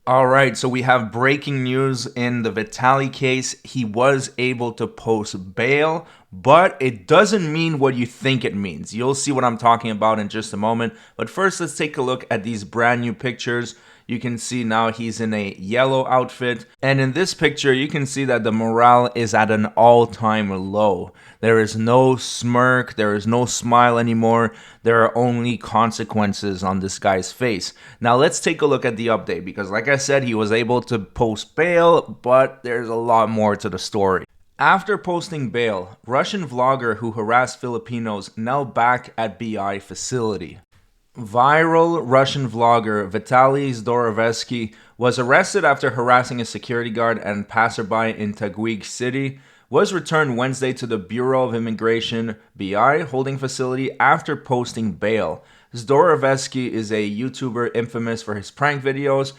All right, so we have breaking news in the Vitaly case. He was able to post bail, but it doesn't mean what you think it means. You'll see what I'm talking about in just a moment. But first, let's take a look at these brand new pictures. You can see now he's in a yellow outfit. And in this picture, you can see that the morale is at an all-time low. There is no smirk, there is no smile anymore. There are only consequences on this guy's face. Now let's take a look at the update because like I said, he was able to post bail, but there's a lot more to the story. After posting bail, Russian vlogger who harassed Filipinos now back at BI facility. Viral Russian vlogger Vitaly Zdorovetsky was arrested after harassing a security guard and passerby in Taguig City, was returned Wednesday to the Bureau of Immigration BI holding facility after posting bail. Zdorovetsky is a YouTuber infamous for his prank videos.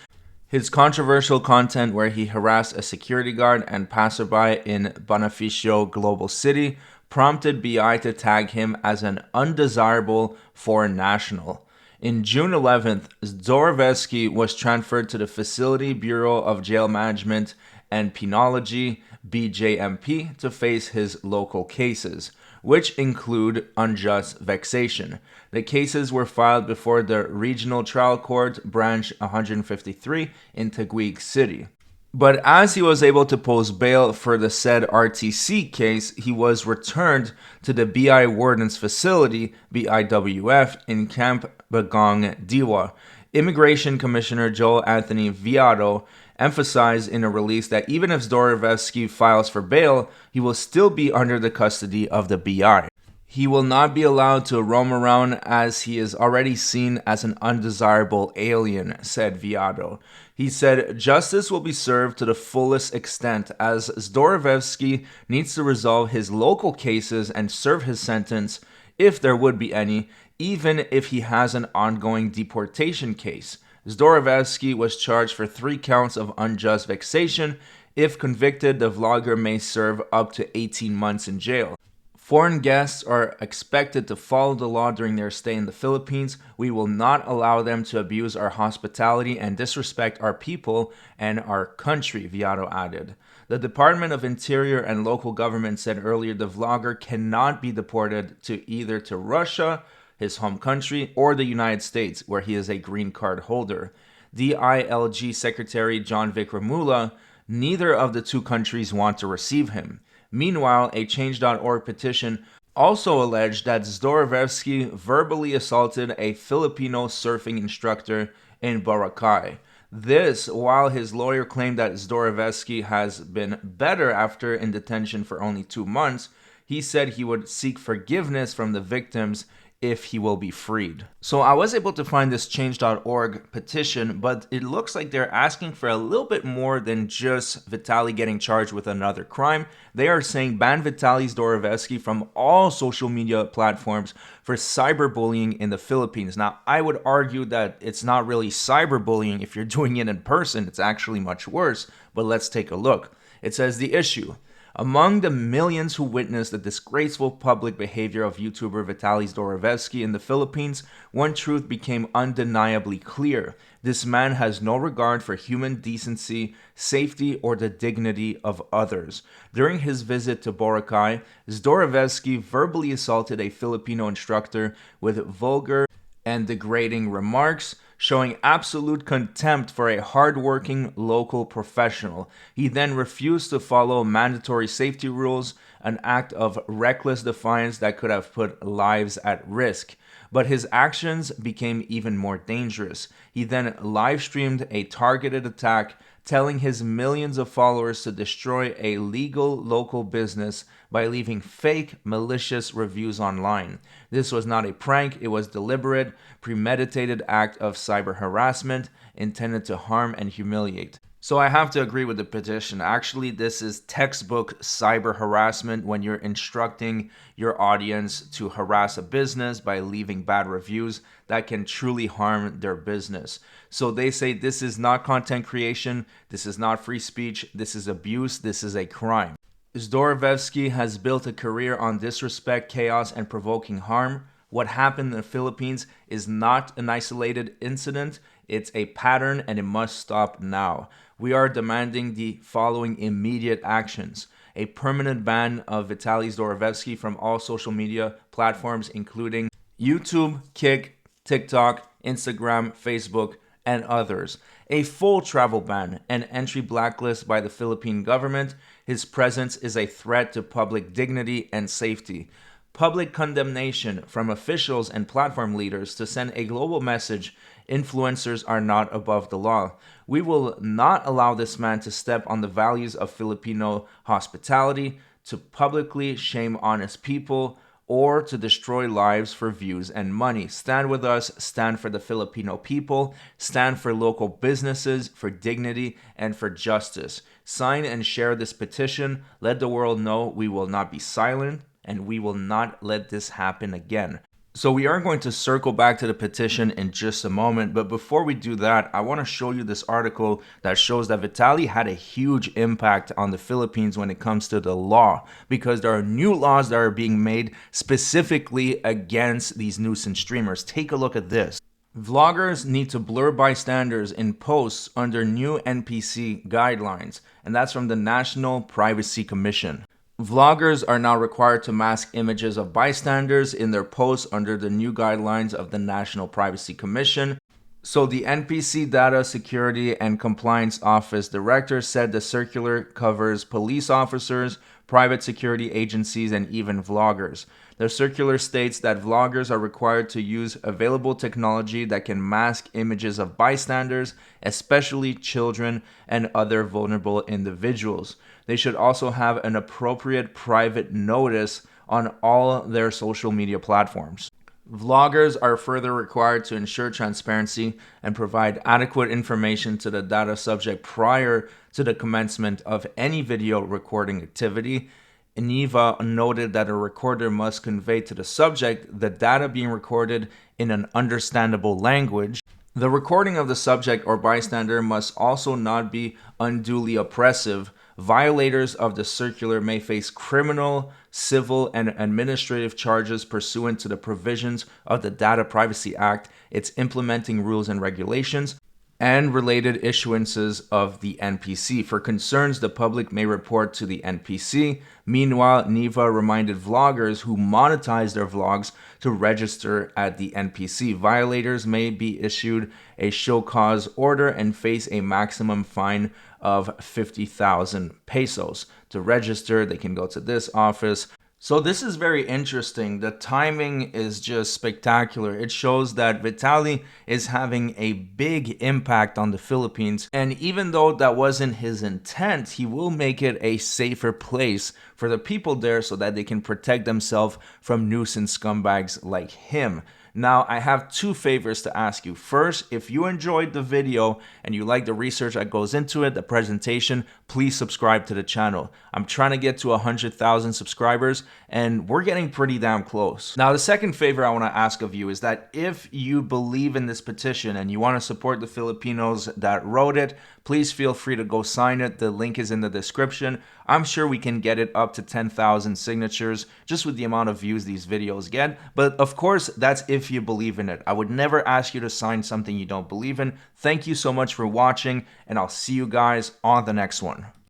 His controversial content where he harassed a security guard and passerby in Bonifacio Global City prompted BI to tag him as an undesirable foreign national. In June 11th, Zdorovetsky was transferred to the Facility Bureau of Jail Management and Penology, BJMP, to face his local cases, which include unjust vexation. The cases were filed before the Regional Trial Court, Branch 153 in Taguig City. But as he was able to post bail for the said RTC case, he was returned to the BI Warden's facility, BIWF, in Camp Bagong, Diwa. Immigration Commissioner Joel Anthony Viado emphasized in a release that even if Zdorovetsky files for bail, he will still be under the custody of the BI. He will not be allowed to roam around as he is already seen as an undesirable alien, said Viado. He said justice will be served to the fullest extent as Zdorovetsky needs to resolve his local cases and serve his sentence, if there would be any, even if he has an ongoing deportation case. Zdorovetsky was charged for 3 counts of unjust vexation. If convicted, the vlogger may serve up to 18 months in jail. Foreign guests are expected to follow the law during their stay in the Philippines. We will not allow them to abuse our hospitality and disrespect our people and our country, Viado added. The Department of Interior and local government said earlier the vlogger cannot be deported to either to Russia, his home country, or the United States, where he is a green card holder. DILG Secretary John Vikramula, neither of the two countries want to receive him. Meanwhile, a Change.org petition also alleged that Zdorovetsky verbally assaulted a Filipino surfing instructor in Boracay. This, while his lawyer claimed that Zdorovetsky has been better after in detention for only 2 months, he said he would seek forgiveness from the victims if he will be freed. So I was able to find this Change.org petition, but it looks like they're asking for a little bit more than just Vitaly getting charged with another crime. They are saying ban Vitaly Zdorovetsky from all social media platforms for cyberbullying in the Philippines. Now, I would argue that it's not really cyberbullying if you're doing it in person. It's actually much worse, but let's take a look. It says the issue. Among the millions who witnessed the disgraceful public behavior of YouTuber Vitaly Zdorovetsky in the Philippines, one truth became undeniably clear. This man has no regard for human decency, safety, or the dignity of others. During his visit to Boracay, Zdorovetsky verbally assaulted a Filipino instructor with vulgar and degrading remarks, showing absolute contempt for a hardworking local professional. He then refused to follow mandatory safety rules, an act of reckless defiance that could have put lives at risk. But his actions became even more dangerous. He then live-streamed a targeted attack, telling his millions of followers to destroy a legal local business by leaving fake, malicious reviews online. This was not a prank, it was deliberate, premeditated act of cyber harassment intended to harm and humiliate. So I have to agree with the petition. Actually, this is textbook cyber harassment when you're instructing your audience to harass a business by leaving bad reviews that can truly harm their business. So they say this is not content creation, this is not free speech, this is abuse, this is a crime. Zdorovetsky has built a career on disrespect, chaos, and provoking harm. What happened in the Philippines is not an isolated incident. It's a pattern and it must stop now. We are demanding the following immediate actions: a permanent ban of Vitaly Zdorevsky from all social media platforms, including YouTube, Kick, TikTok, Instagram, Facebook, and others. A full travel ban and entry blacklist by the Philippine government. His presence is a threat to public dignity and safety. Public condemnation from officials and platform leaders to send a global message: influencers are not above the law. We will not allow this man to step on the values of Filipino hospitality, to publicly shame honest people, or to destroy lives for views and money. Stand with us, stand for the Filipino people, stand for local businesses, for dignity, and for justice. Sign and share this petition. Let the world know we will not be silent, and we will not let this happen again. So we are going to circle back to the petition in just a moment, but before we do that, I want to show you this article that shows that Vitaly had a huge impact on the Philippines when it comes to the law, because there are new laws that are being made specifically against these nuisance streamers. Take a look at this. Vloggers need to blur bystanders in posts under new NPC guidelines, and that's from the National Privacy Commission. Vloggers are now required to mask images of bystanders in their posts under the new guidelines of the National Privacy Commission. So the NPC Data Security and Compliance Office Director said the circular covers police officers, private security agencies, and even vloggers. The circular states that vloggers are required to use available technology that can mask images of bystanders, especially children and other vulnerable individuals. They should also have an appropriate private notice on all their social media platforms. Vloggers are further required to ensure transparency and provide adequate information to the data subject prior to the commencement of any video recording activity. NEVA noted that a recorder must convey to the subject the data being recorded in an understandable language. The recording of the subject or bystander must also not be unduly oppressive. Violators of the circular may face criminal, civil, and administrative charges pursuant to the provisions of the Data Privacy Act, its implementing rules and regulations, and related issuances of the NPC. For concerns, the public may report to the NPC. Meanwhile, NEVA reminded vloggers who monetize their vlogs to register at the NPC. Violators may be issued a show cause order and face a maximum fine of 50,000 pesos. To register, they can go to this office. So this is very interesting. The timing is just spectacular. It shows that Vitaly is having a big impact on the Philippines. And even though that wasn't his intent, he will make it a safer place for the people there so that they can protect themselves from nuisance scumbags like him. Now, I have two favors to ask you. First, if you enjoyed the video and you like the research that goes into it, the presentation, please subscribe to the channel. I'm trying to get to 100,000 subscribers and we're getting pretty damn close. Now, the second favor I want to ask of you is that if you believe in this petition and you want to support the Filipinos that wrote it, please feel free to go sign it. The link is in the description. I'm sure we can get it up to 10,000 signatures just with the amount of views these videos get. But of course, that's if you believe in it. I would never ask you to sign something you don't believe in. Thank you so much for watching, and I'll see you guys on the next one.